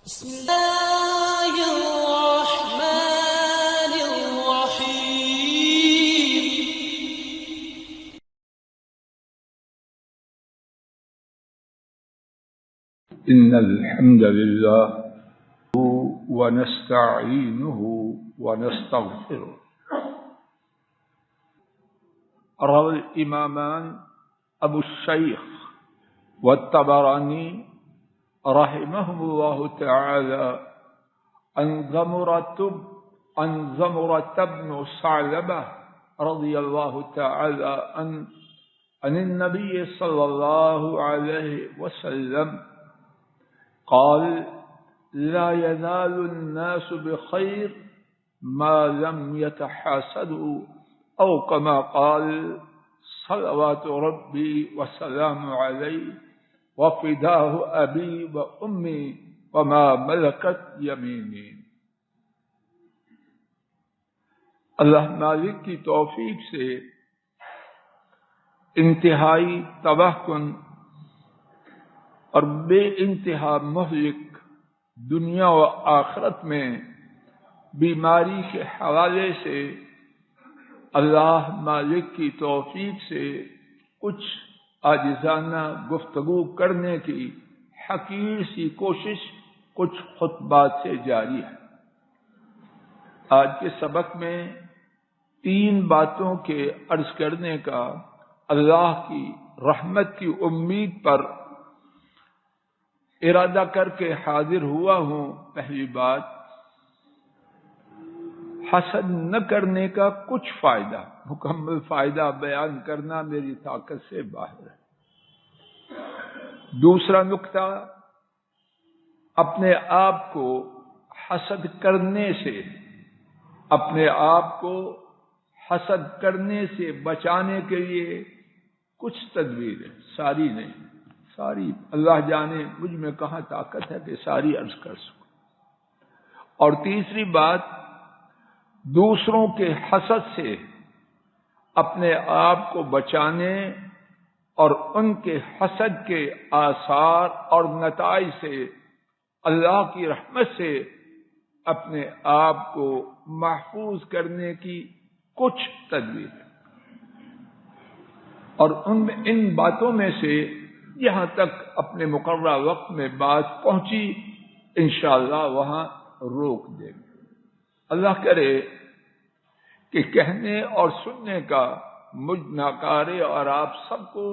بسم الله الرحمن الرحيم. إن الحمد لله ونستعينه ونستغفره. روى الإمامان أبو الشيخ والطبراني رحمهم الله تعالى عن زمرة بن ثعلبة رضي الله تعالى عن النبي صلى الله عليه وسلم قال لا يزال الناس بخير ما لم يتحاسدوا أو كما قال صلوات ربي وسلام عليه وفداه أبي وأمي وما ملكت يميني. اللہ مالک کی توفیق سے انتہائی تباہ کن اور بے انتہا مہلک دنیا و آخرت میں بیماری کے حوالے سے اللہ مالک کی توفیق سے کچھ عاجزانہ گفتگو کرنے کی حقیر سی کوشش کچھ خطبات سے جاری ہے. آج کے سبق میں 3 باتوں کے عرض کرنے کا اللہ کی رحمت کی امید پر ارادہ کر کے حاضر ہوا ہوں. پہلی بات، حسد نہ کرنے کا کچھ فائدہ، مکمل فائدہ بیان کرنا میری طاقت سے باہر ہے. دوسرا نکتہ، اپنے آپ کو حسد کرنے سے بچانے کے لیے کچھ تدبیریں، ساری نہیں، ساری اللہ جانے مجھ میں کہاں طاقت ہے کہ ساری عرض کر سکوں. اور تیسری بات، دوسروں کے حسد سے اپنے آپ کو بچانے اور ان کے حسد کے آثار اور نتائج سے اللہ کی رحمت سے اپنے آپ کو محفوظ کرنے کی کچھ تدبیر. اور ان باتوں میں سے جہاں تک اپنے مقررہ وقت میں بات پہنچی انشاءاللہ وہاں روک دیں گے. اللہ کرے کہ کہنے اور سننے کا مجھ ناکارے اور آپ سب کو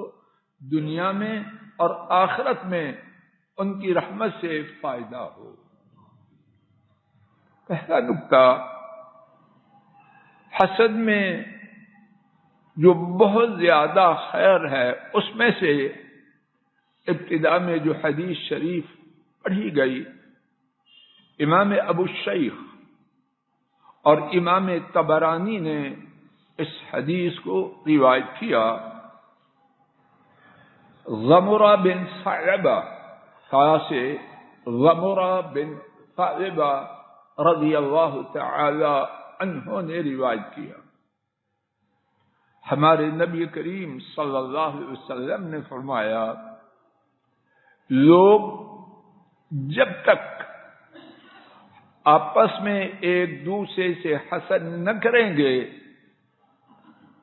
دنیا میں اور آخرت میں ان کی رحمت سے فائدہ ہو. پہلا نکتہ، حسد میں جو بہت زیادہ خیر ہے اس میں سے ابتدا میں جو حدیث شریف پڑھی گئی، امام ابو شیخ اور امام طبرانی نے اس حدیث کو روایت کیا. زمرہ بن ثعلبہ سے زمرہ بن ثعلبہ رضی اللہ تعالی عنہ نے روایت کیا، ہمارے نبی کریم صلی اللہ علیہ وسلم نے فرمایا، لوگ جب تک آپس میں ایک دوسرے سے حسد نہ کریں گے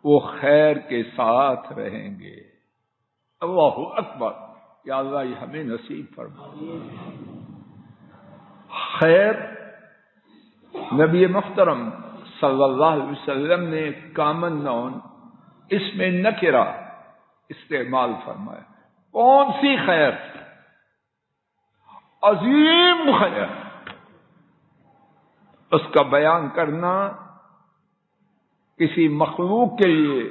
وہ خیر کے ساتھ رہیں گے. اللہ اکبر، یا اللہ یہ ہمیں نصیب فرما. خیر، نبی محترم صلی اللہ علیہ وسلم نے کامن نون اس میں نکرہ استعمال فرمایا. کون سی خیر؟ عظیم خیر. اس کا بیان کرنا کسی مخلوق کے لیے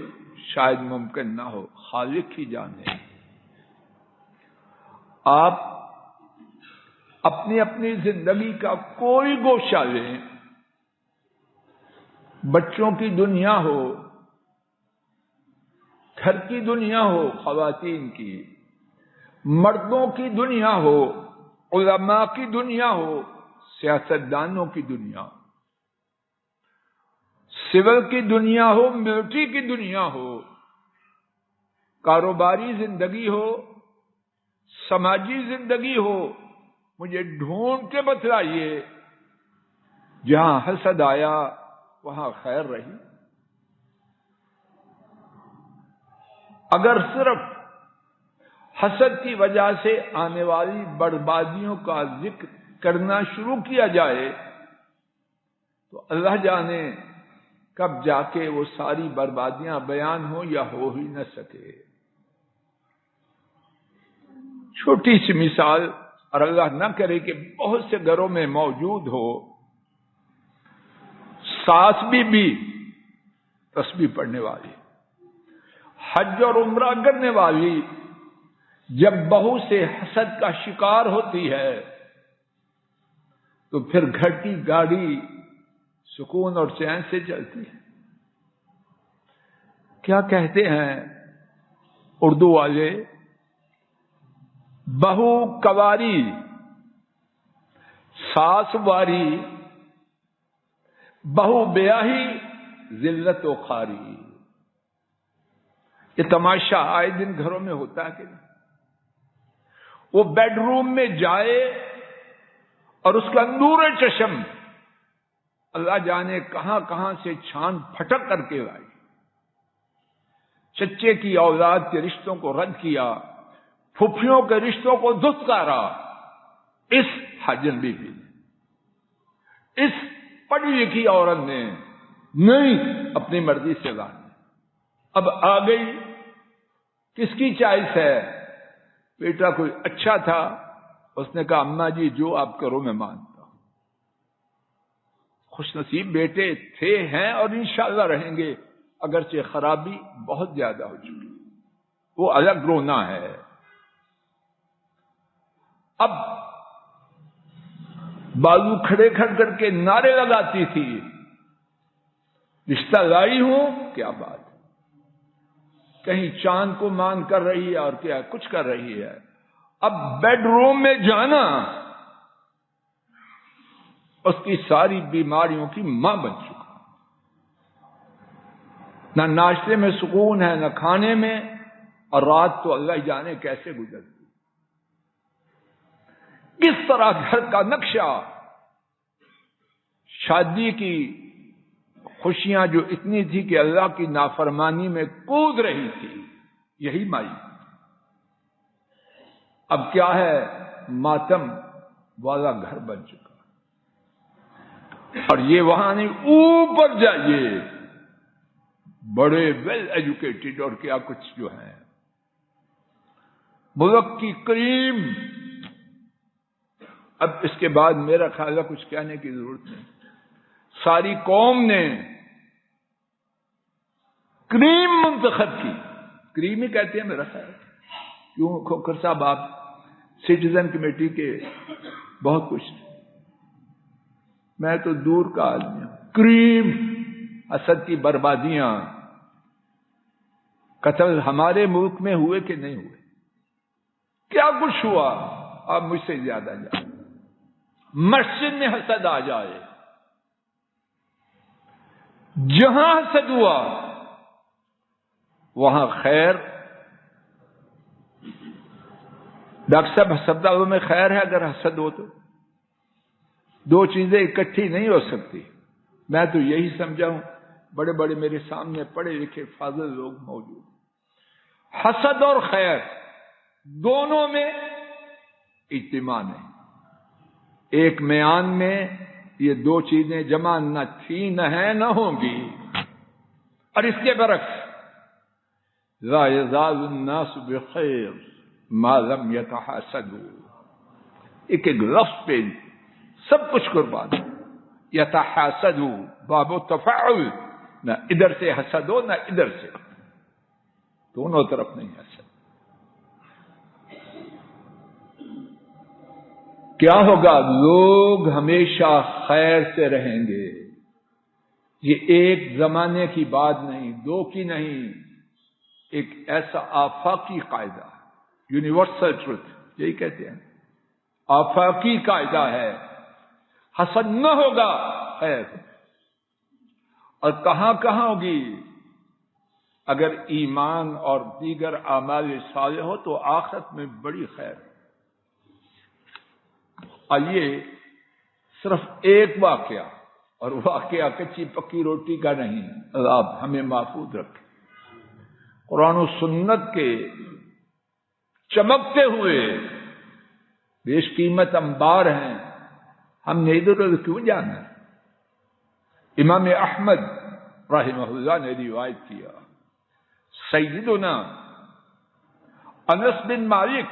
شاید ممکن نہ ہو، خالق ہی جانے. آپ اپنی زندگی کا کوئی گوشہ لیں، بچوں کی دنیا ہو، گھر کی دنیا ہو، خواتین کی، مردوں کی دنیا ہو، علماء کی دنیا ہو، سیاستدانوں کی دنیا، سول کی دنیا ہو، ملٹری کی دنیا ہو، کاروباری زندگی ہو، سماجی زندگی ہو، مجھے ڈھونڈ کے بتلائیے جہاں حسد آیا وہاں خیر رہی۔ اگر صرف حسد کی وجہ سے آنے والی بربادیوں کا ذکر کرنا شروع کیا جائے تو اللہ جانے کب جا کے وہ ساری بربادیاں بیان ہوں یا ہو ہی نہ سکے۔ چھوٹی سی مثال، اور اللہ نہ کرے کہ بہت سے گھروں میں موجود ہو، ساس بھی تسبیح پڑھنے والی، حج اور عمرہ کرنے والی، جب بہو سے حسد کا شکار ہوتی ہے تو پھر گھر کی گاڑی سکون اور چین سے چلتی ہے۔ کیا کہتے ہیں اردو والے، بہو کواری ساس واری، بہو بیاہی ذلت و خواری۔ یہ تماشا آئے دن گھروں میں ہوتا ہے کہ نہیں؟ وہ بیڈ روم میں جائے اور اس کا نور چشم اللہ جانے کہاں کہاں سے چھان پھٹک کر کے لائی، چچے کی اولاد کے رشتوں کو رد کیا، پھپھیوں کے رشتوں کو دھتکارا، اس حجنبی بھی نے، اس پڑھی لکھی عورت نے نہیں اپنی مرضی سے لائی۔ اب آ گئی، کس کی چائس ہے؟ بیٹا کوئی اچھا تھا، اس نے کہا اماں جی جو آپ کرو میں مانتا ہوں۔ خوش نصیب بیٹے تھے، ہیں اور انشاءاللہ رہیں گے، اگرچہ خرابی بہت زیادہ ہو چکی، وہ الگ رونا ہے۔ اب بازو کھڑے کر کے نعرے لگاتی تھی، رشتہ لائی ہوں، کیا بات، کہیں چاند کو مان کر رہی ہے اور کیا کچھ کر رہی ہے۔ اب بیڈ روم میں جانا اس کی ساری بیماریوں کی ماں بن چکا، نہ ناشتے میں سکون ہے، نہ کھانے میں، اور رات تو اللہ جانے کیسے گزرتی۔ کس طرح گھر کا نقشہ، شادی کی خوشیاں جو اتنی تھی کہ اللہ کی نافرمانی میں کود رہی تھی، یہی مائی۔ اب کیا ہے، ماتم والا گھر بن چکا۔ اور یہ وہاں نہیں، اوپر جائیے، بڑے ویل ایجوکیٹڈ اور کیا کچھ جو ہیں، ملک کی کریم۔ اب اس کے بعد میرا خیال ہے کچھ کہنے کی ضرورت نہیں، ساری قوم نے کریم منتخب کی، کریم ہی کہتے ہیں میرا خیال، کیوں کھوکھر صاحب آپ سٹیزن کمیٹی کے بہت کچھ، میں تو دور کا آدمی ہوں۔ کریم، حسد کی بربادیاں، قتل ہمارے ملک میں ہوئے کہ نہیں ہوئے، کیا کچھ ہوا، آپ مجھ سے زیادہ جانیں۔ مسجد میں حسد آ جائے، جہاں حسد ہوا وہاں خیر۔ ڈاکٹر صاحب ہسپتالوں میں خیر ہے اگر حسد ہو تو؟ دو چیزیں اکٹھی نہیں ہو سکتی۔ میں تو یہی سمجھا ہوں، بڑے بڑے میرے سامنے پڑھے لکھے فاضل لوگ موجود، حسد اور خیر دونوں میں اجتماع نہیں، ایک میان میں یہ دو چیزیں جمع نہ تھی، نہ ہے، نہ ہوں گی۔ اور اس کے برعکس، لا یزال الناس بخیر ما لم یتحاسدوا، ایک ایک لفظ پہ سب کچھ قربان۔ یتحاسدوا باب تفاعل، نہ ادھر سے حسد ہو نہ ادھر سے، دونوں طرف نہیں حسد۔ کیا ہوگا؟ لوگ ہمیشہ خیر سے رہیں گے۔ یہ ایک زمانے کی بات نہیں، دو کی نہیں، ایک ایسا آفاقی قاعدہ، یونیورسل ٹروتھ، یہی کہتے ہیں، آفاقی قاعدہ ہے۔ حسد نہ ہوگا، خیر۔ اور کہاں کہاں ہوگی؟ اگر ایمان اور دیگر اعمال صالح ہو تو آخرت میں بڑی خیر ہے۔ آئیے صرف ایک واقعہ، اور واقعہ کچی پکی روٹی کا نہیں، اللہ ہمیں محفوظ رکھے، قرآن و سنت کے چمکتے ہوئے بیش قیمت انبار ہیں، ہم نے ادھر ادھر کیوں جانا ہے؟ امام احمد رحمہ اللہ نے روایت کیا، سیدنا انس بن مالک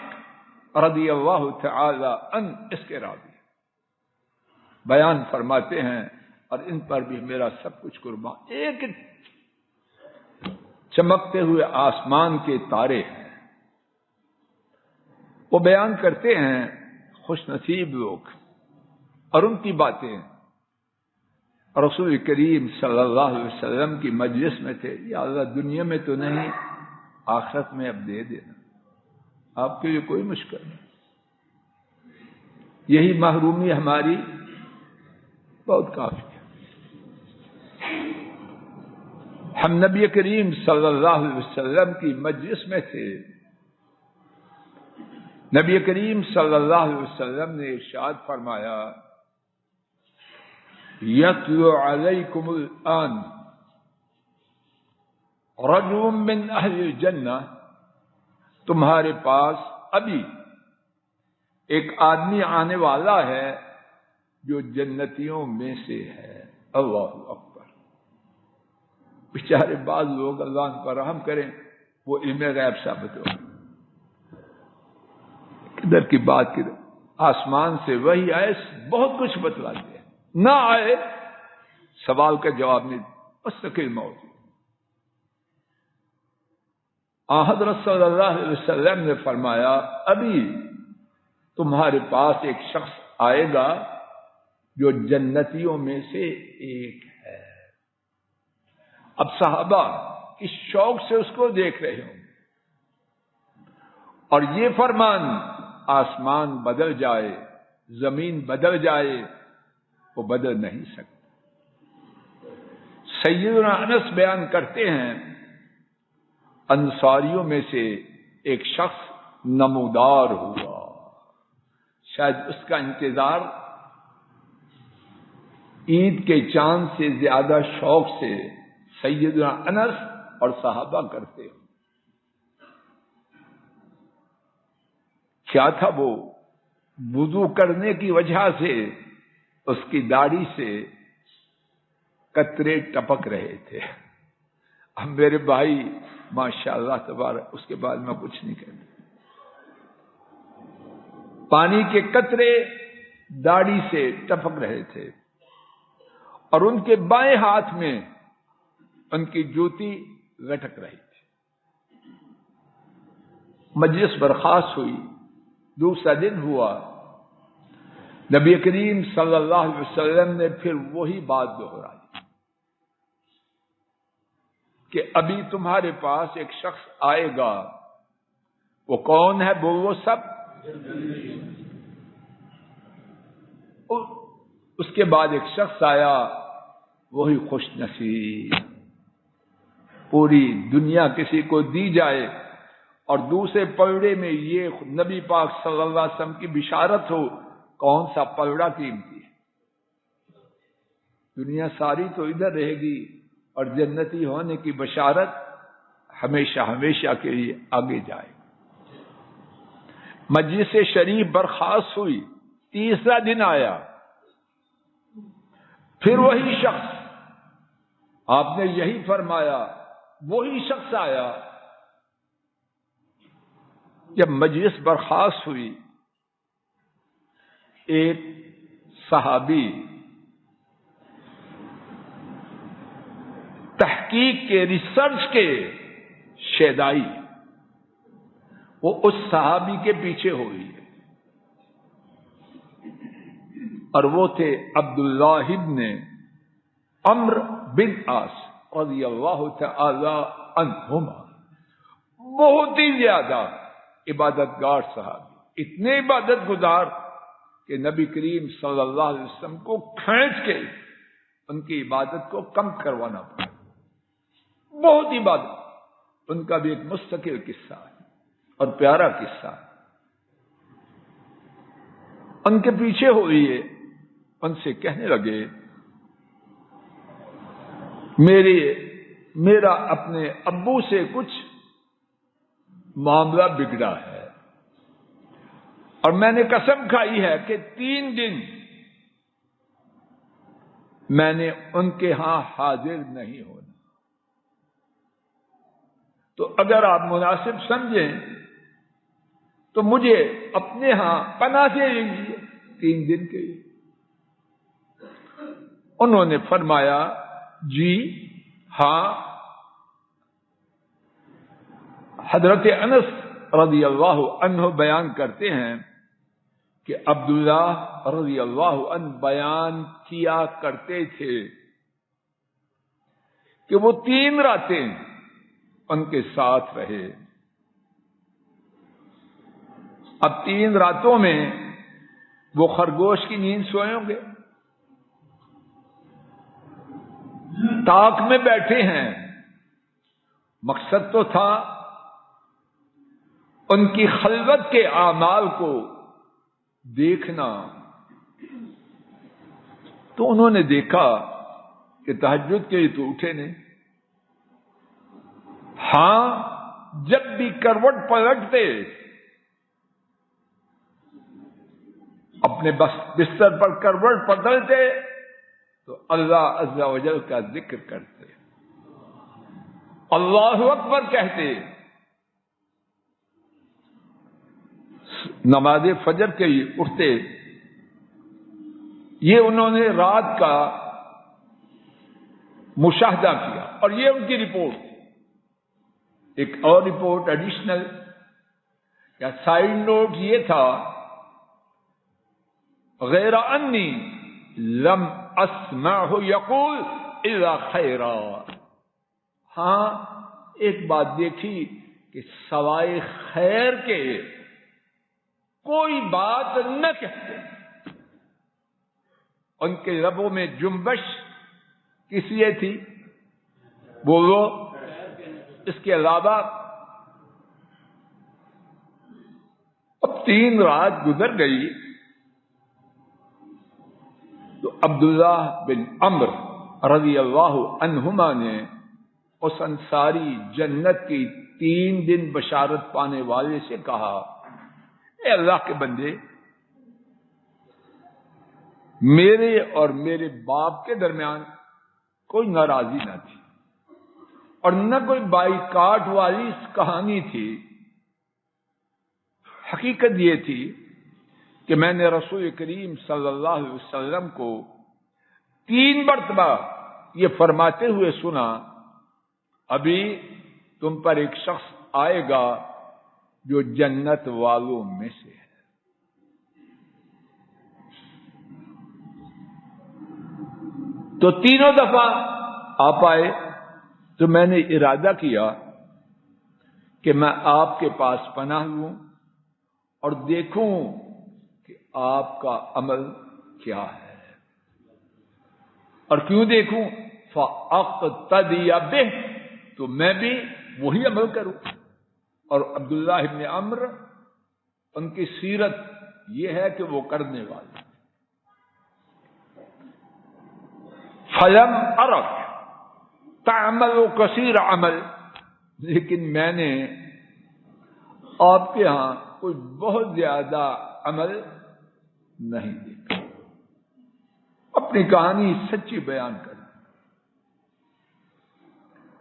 رضی اللہ تعالی عنہ اس کے راوی بیان فرماتے ہیں، اور ان پر بھی میرا سب کچھ قربان، ایک چمکتے ہوئے آسمان کے تارے ہیں، وہ بیان کرتے ہیں خوش نصیب لوگ، اور ان کی باتیں رسول کریم صلی اللہ علیہ وسلم کی مجلس میں تھے، یا اللہ دنیا میں تو نہیں، آخرت میں اب دے دینا، آپ کے لیے کوئی مشکل نہیں، یہی محرومی ہماری بہت کافی ہے۔ ہم نبی کریم صلی اللہ علیہ وسلم کی مجلس میں تھے، نبی کریم صلی اللہ علیہ وسلم نے ارشاد فرمایا، یتلو علیکم الآن رجل من اہل الجنہ، تمہارے پاس ابھی ایک آدمی آنے والا ہے جو جنتیوں میں سے ہے، اللہ اکبر۔ بیچارے بعض لوگ اللہ پر رحم کریں، وہ علم غیب ثابت ہو، کدھر کی بات کدھر، آسمان سے وہی آئے بہت کچھ بتلا دیا، نہ آئے سوال کا جواب نہیں، مستقل موت۔ حضرت صلی اللہ علیہ وسلم نے فرمایا، ابھی تمہارے پاس ایک شخص آئے گا جو جنتیوں میں سے ایک ہے۔ اب صحابہ اس شوق سے اس کو دیکھ رہے ہوں، اور یہ فرمان آسمان بدل جائے، زمین بدل جائے، وہ بدل نہیں سکتا۔ سیدنا انس بیان کرتے ہیں، انصاریوں میں سے ایک شخص نمودار ہوا، شاید اس کا انتظار عید کے چاند سے زیادہ شوق سے سیدنا انس اور صحابہ کرتے ہو۔ کیا تھا وہ؟ وضو کرنے کی وجہ سے اس کی داڑھی سے قطرے ٹپک رہے تھے۔ اب میرے بھائی ماشاءاللہ تبارک، اس کے بعد میں کچھ نہیں کہتا، پانی کے قطرے داڑھی سے ٹپک رہے تھے، اور ان کے بائیں ہاتھ میں ان کی جوتی لٹک رہی تھی۔ مجلس برخاست ہوئی، دوسرا دن ہوا، نبی کریم صلی اللہ علیہ وسلم نے پھر وہی بات دہرائی کہ ابھی تمہارے پاس ایک شخص آئے گا، وہ کون ہے؟ وہ سب۔ اس کے بعد ایک شخص آیا، وہی خوش نصیب، پوری دنیا کسی کو دی جائے اور دوسرے پلڑے میں یہ نبی پاک صلی اللہ علیہ وسلم کی بشارت ہو، کون سا پلڑا قیمتی ہے؟ دنیا ساری تو ادھر رہے گی، اور جنتی ہونے کی بشارت ہمیشہ ہمیشہ کے لیے آگے جائے۔ مجلس شریف برخاست ہوئی، تیسرا دن آیا، پھر وہی شخص، آپ نے یہی فرمایا، وہی شخص آیا۔ جب مجلس برخاست ہوئی، ایک صحابی تحقیق کے، ریسرچ کے شیدائی، وہ اس صحابی کے پیچھے ہوئی، اور وہ تھے عبداللہ ابن عمرو بن عاص رضی اللہ تعالی عنہما، بہت ہی زیادہ عبادت گار صحابی، اتنے عبادت گزار کہ نبی کریم صلی اللہ علیہ وسلم کو کھینچ کے ان کی عبادت کو کم کروانا پڑا، بہت عبادت۔ ان کا بھی ایک مستقل قصہ ہے اور پیارا قصہ ہے۔ ان کے پیچھے ہوئے، ان سے کہنے لگے میرا اپنے ابو سے کچھ معاملہ بگڑا ہے، اور میں نے قسم کھائی ہے کہ 3 دن میں نے ان کے ہاں حاضر نہیں ہونا، تو اگر آپ مناسب سمجھیں تو مجھے اپنے ہاں پناہ دے لیجیے 3 دن کے لیے۔ انہوں نے فرمایا جی ہاں۔ حضرت انس رضی اللہ عنہ بیان کرتے ہیں کہ عبداللہ رضی اللہ عنہ بیان کیا کرتے تھے کہ وہ 3 راتیں ان کے ساتھ رہے۔ اب 3 راتوں میں وہ خرگوش کی نیند سوئے ہوں گے، تاک میں بیٹھے ہیں، مقصد تو تھا ان کی خلوت کے اعمال کو دیکھنا۔ تو انہوں نے دیکھا کہ تہجد کے لیے تو اٹھے نہیں، ہاں جب بھی کروٹ پلٹتے اپنے بستر پر کروٹ بدلتے تو اللہ عز و جل کا ذکر کرتے، اللہ اکبر کہتے، نماز فجر کے لیے اٹھتے۔ یہ انہوں نے رات کا مشاہدہ کیا، اور یہ ان کی رپورٹ تھی۔ ایک اور رپورٹ ایڈیشنل یا سائڈ نوٹ یہ تھا، غیر انی لم اسمعہ یقول الا خیرا۔ ہاں ایک بات دیکھی کہ سوائے خیر کے کوئی بات نہ کہتے۔ ان کے لبوں میں جنبش کس لیے تھی؟ بولو۔ اس کے علاوہ اب 3 رات گزر گئی تو عبداللہ بن عمرو رضی اللہ عنہما نے اس انصاری جنت کی 3 دن بشارت پانے والے سے کہا، اے اللہ کے بندے، میرے اور میرے باپ کے درمیان کوئی ناراضی نہ تھی، اور نہ کوئی بائیکاٹ والی کہانی تھی۔ حقیقت یہ تھی کہ میں نے رسول کریم صلی اللہ علیہ وسلم کو 3 مرتبہ یہ فرماتے ہوئے سنا، ابھی تم پر ایک شخص آئے گا جو جنت والوں میں سے ہے۔ تو 3 دفعہ آپ آئے تو میں نے ارادہ کیا کہ میں آپ کے پاس پناہ لوں اور دیکھوں کہ آپ کا عمل کیا ہے، اور کیوں دیکھوں؟ فَأَقْتَدِيَ بِهِ، تو میں بھی وہی عمل کروں۔ اور عبداللہ ابن عمرو ان کی سیرت یہ ہے کہ وہ کرنے والے۔ فَلَمْ أَرَكْ تَعْمَلُ كَثِيرَ عمل، لیکن میں نے آپ کے ہاں کوئی بہت زیادہ عمل نہیں دیکھا۔ اپنی کہانی سچی بیان کر۔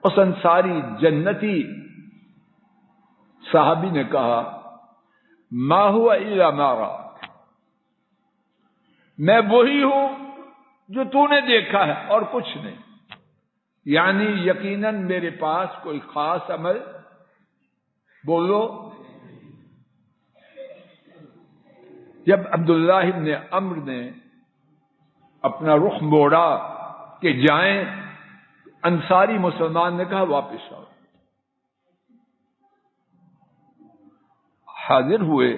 اس انصاری جنتی صحابی نے کہا، ما هو الا ما راک، میں وہی ہوں جو تو نے دیکھا ہے اور کچھ نہیں۔ یعنی یقیناً میرے پاس کوئی خاص عمل، بولو۔ جب عبداللہ ابن عمرو نے اپنا رخ موڑا کہ جائیں، انصاری مسلمان نے کہا واپس آؤ۔ حاضر ہوئے،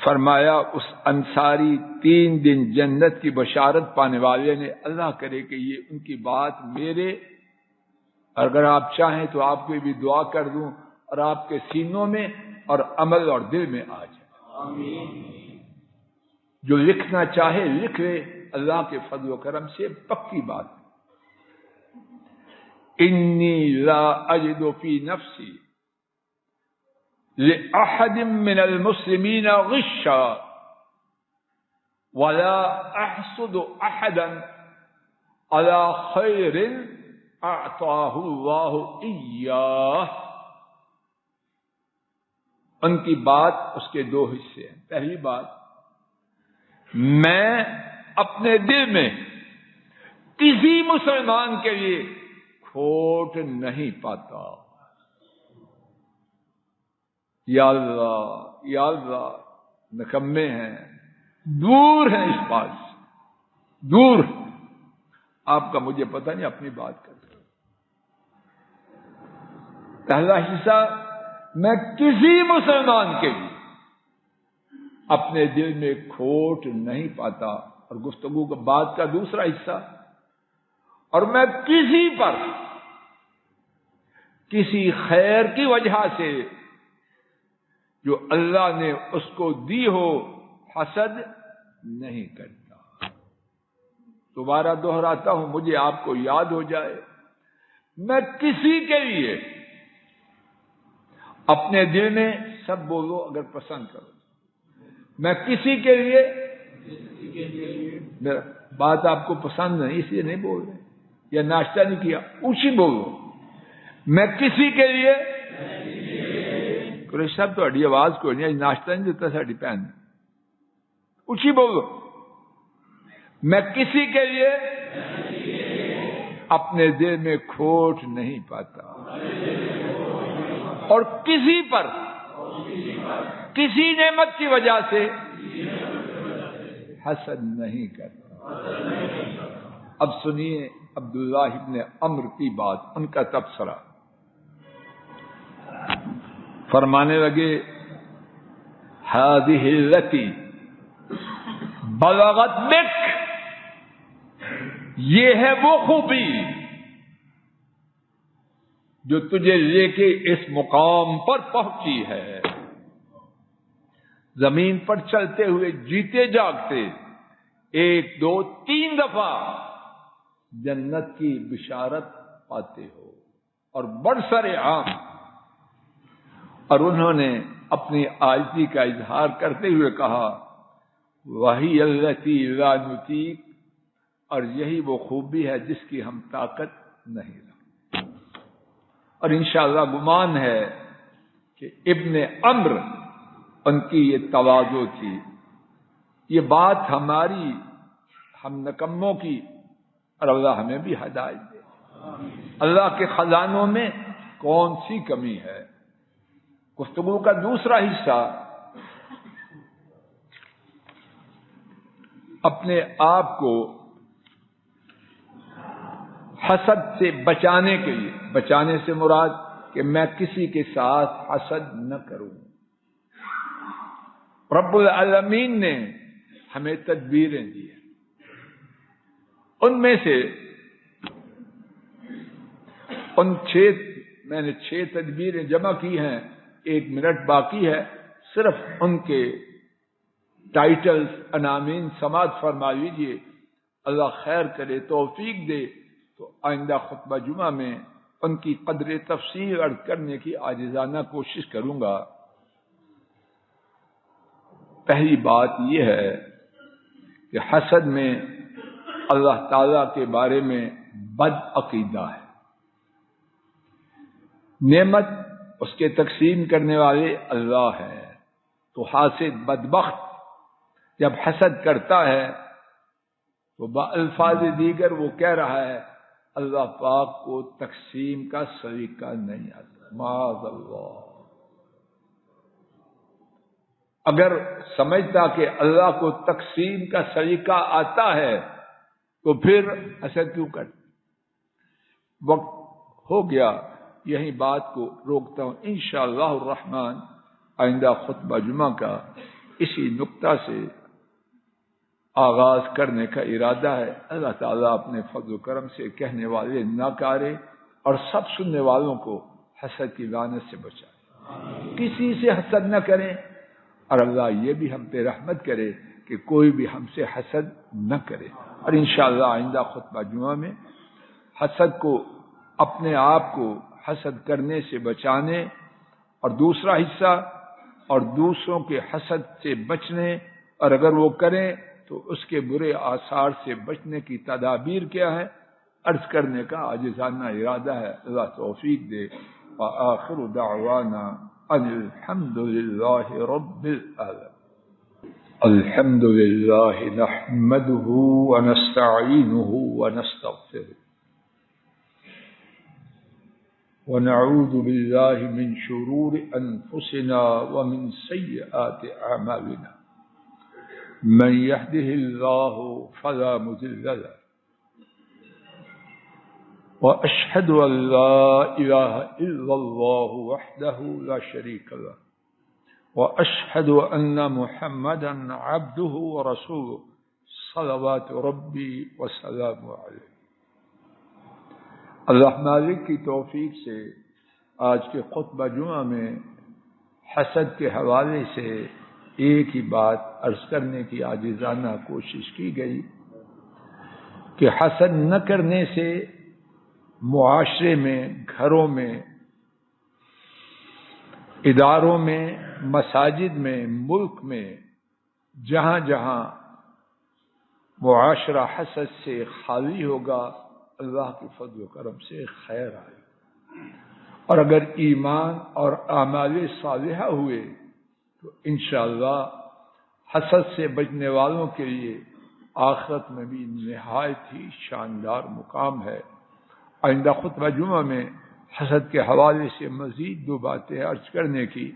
فرمایا اس انصاری 3 دن جنت کی بشارت پانے والے نے، اللہ کرے کہ یہ ان کی بات میرے، اگر آپ چاہیں تو آپ کو بھی دعا کر دوں اور آپ کے سینوں میں اور عمل اور دل میں آ جائے۔ جو لکھنا چاہے لکھ لے، اللہ کے فضل و کرم سے پکی بات ہے۔ انی لا اجد فی نفسی لأحد من المسلمین غشا ولا احسد احدا على خیر اعطاہ اللہ ایاہ۔ ان کی بات اس کے دو حصے ہیں۔ پہلی بات، میں اپنے دل میں کسی مسلمان کے لیے کھوٹ نہیں پاتا۔ یا اللہ نکمے ہیں، دور ہیں اس بات سے، دور۔ آپ کا مجھے پتہ نہیں، اپنی بات کرتے۔ پہلا حصہ، میں کسی مسلمان کے لیے اپنے دل میں کھوٹ نہیں پاتا، اور گفتگو کا بات کا دوسرا حصہ، اور میں کسی پر کسی خیر کی وجہ سے جو اللہ نے اس کو دی ہو حسد نہیں کرتا۔ دوبارہ دہراتا ہوں، مجھے آپ کو یاد ہو جائے، میں کسی کے لیے اپنے دل میں، سب بولو اگر پسند کرو، میں کسی کے لیے، بات آپ کو پسند نہیں اس لیے نہیں بول رہے، یا ناشتہ نہیں کیا، اونچی بولو، میں کسی کے لیے، قریش صاحب تھوڑی آواز کوئی نہیں، ناشتہ نہیں دیتا ساڈی بہن، اونچی بولو، میں کسی کے لیے اپنے دل میں کھوٹ نہیں پاتا، اور کسی پر کسی نعمت کی وجہ سے حسد نہیں کرتا۔ اب سنیے عبداللہ ابن عمرو کی بات، ان کا تبصرہ۔ فرمانے لگے، هذه التي بلغت بک، یہ ہے وہ خوبی جو تجھے لے کے اس مقام پر پہنچی ہے۔ زمین پر چلتے ہوئے جیتے جاگتے 1 2 3 دفعہ جنت کی بشارت پاتے ہو، اور برسر عام۔ اور انہوں نے اپنی عاجزی کا اظہار کرتے ہوئے کہا، وہی التی لا نطیق، اور یہی وہ خوبی ہے جس کی ہم طاقت نہیں رکھتے۔ اور انشاءاللہ گمان ہے کہ ابن عمرو ان کی یہ تواضع تھی۔ یہ بات ہماری، ہم نکموں کی، اور اللہ ہمیں بھی ہدایت دے۔ اللہ کے خزانوں میں کون سی کمی ہے؟ گفتگو کا دوسرا حصہ، اپنے آپ کو حسد سے بچانے کے لیے، بچانے سے مراد کہ میں کسی کے ساتھ حسد نہ کروں۔ رب العالمین نے ہمیں تدبیریں دی ہیں، ان میں سے میں نے 6 تدبیریں جمع کی ہیں، 1 منٹ باقی ہے، صرف ان کے ٹائٹلز، عناوین سماعت فرما لیجیے۔ اللہ خیر کرے، توفیق دے تو آئندہ خطبہ جمعہ میں ان کی قدر تفصیل عرض کرنے کی عاجزانہ کوشش کروں گا۔ پہلی بات یہ ہے کہ حسد میں اللہ تعالی کے بارے میں بد عقیدہ ہے۔ نعمت اس کے تقسیم کرنے والے اللہ ہے، تو حاسد بدبخت جب حسد کرتا ہے تو بالفاظ دیگر وہ کہہ رہا ہے اللہ پاک کو تقسیم کا سلیقہ نہیں آتا، معاذ اللہ۔ اگر سمجھتا کہ اللہ کو تقسیم کا سلیقہ آتا ہے تو پھر حسد کیوں کرتا؟ وقت ہو گیا، یہی بات کو روکتا ہوں۔ انشاءاللہ الرحمن آئندہ خطبہ جمعہ کا اسی نقطہ سے آغاز کرنے کا ارادہ ہے۔ اللہ تعالیٰ اپنے فضل و کرم سے کہنے والے نہ کرے، اور سب سننے والوں کو حسد کی لعنت سے بچائے۔ کسی سے حسد نہ کریں، اور اللہ یہ بھی ہم پہ رحمت کرے کہ کوئی بھی ہم سے حسد نہ کرے. اور انشاءاللہ آئندہ خطبہ جمعہ میں حسد کو، اپنے آپ کو حسد کرنے سے بچانے، اور دوسرا حصہ اور دوسروں کے حسد سے بچنے، اور اگر وہ کریں تو اس کے برے آثار سے بچنے کی تدابیر کیا ہے، عرض کرنے کا عاجزانہ ارادہ ہے. اللہ توفیق دے. وآخر دعوانا ان الحمد للہ رب العالمین. الحمد للہ نحمده ونستعینه ونستغفره ونعوذ بالله من شرور أنفسنا ومن سيئات أعمالنا من يهده الله فلا مضل له وأشهد أن لا إله إلا الله وحده لا شريك له وأشهد أن محمدا عبده ورسوله صلوات ربي وسلامه عليه. اللہ مالک کی توفیق سے آج کے خطبہ جمعہ میں حسد کے حوالے سے ایک ہی بات عرض کرنے کی عاجزانہ کوشش کی گئی کہ حسد نہ کرنے سے معاشرے میں، گھروں میں، اداروں میں، مساجد میں، ملک میں، جہاں جہاں معاشرہ حسد سے خالی ہوگا، اللہ کے فضل و کرم سے خیر آئے. اور اگر ایمان اور اعمال صالحہ ہوئے تو انشاءاللہ حسد سے بچنے والوں کے لیے آخرت میں بھی نہایت ہی شاندار مقام ہے. آئندہ خطبہ جمعہ میں حسد کے حوالے سے مزید 2 باتیں عرض کرنے کی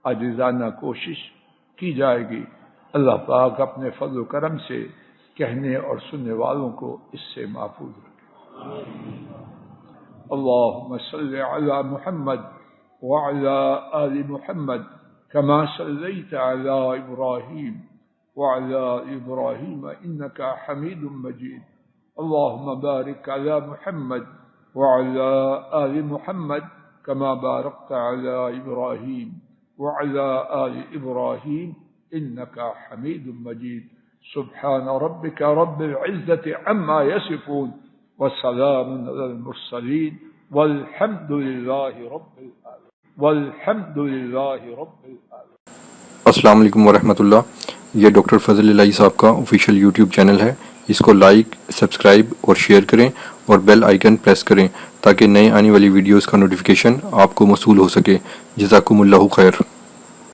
عاجزانہ کوشش کی جائے گی. اللہ پاک اپنے فضل و کرم سے کہنے اور سننے والوں کو اس سے محفوظ رکھے. اللهم صل على محمد وعلى آل محمد كما صليت على إبراهيم وعلى إبراهيم إنك حميد مجيد. اللهم بارك على محمد وعلى آل محمد كما باركت على إبراهيم وعلى آل إبراهيم إنك حميد مجيد. سبحان ربك رب العزة عما يصفون وسلام على المرسلين والحمد لله رب العالمين. السلام علیکم ورحمۃ اللہ. یہ ڈاکٹر فضل الہی صاحب کا آفیشیل یوٹیوب چینل ہے. اس کو لائک، سبسکرائب اور شیئر کریں اور بیل آئیکن پریس کریں تاکہ نئے آنے والی ویڈیوز کا نوٹیفیکیشن آپ کو موصول ہو سکے. جزاکم اللہ خیر.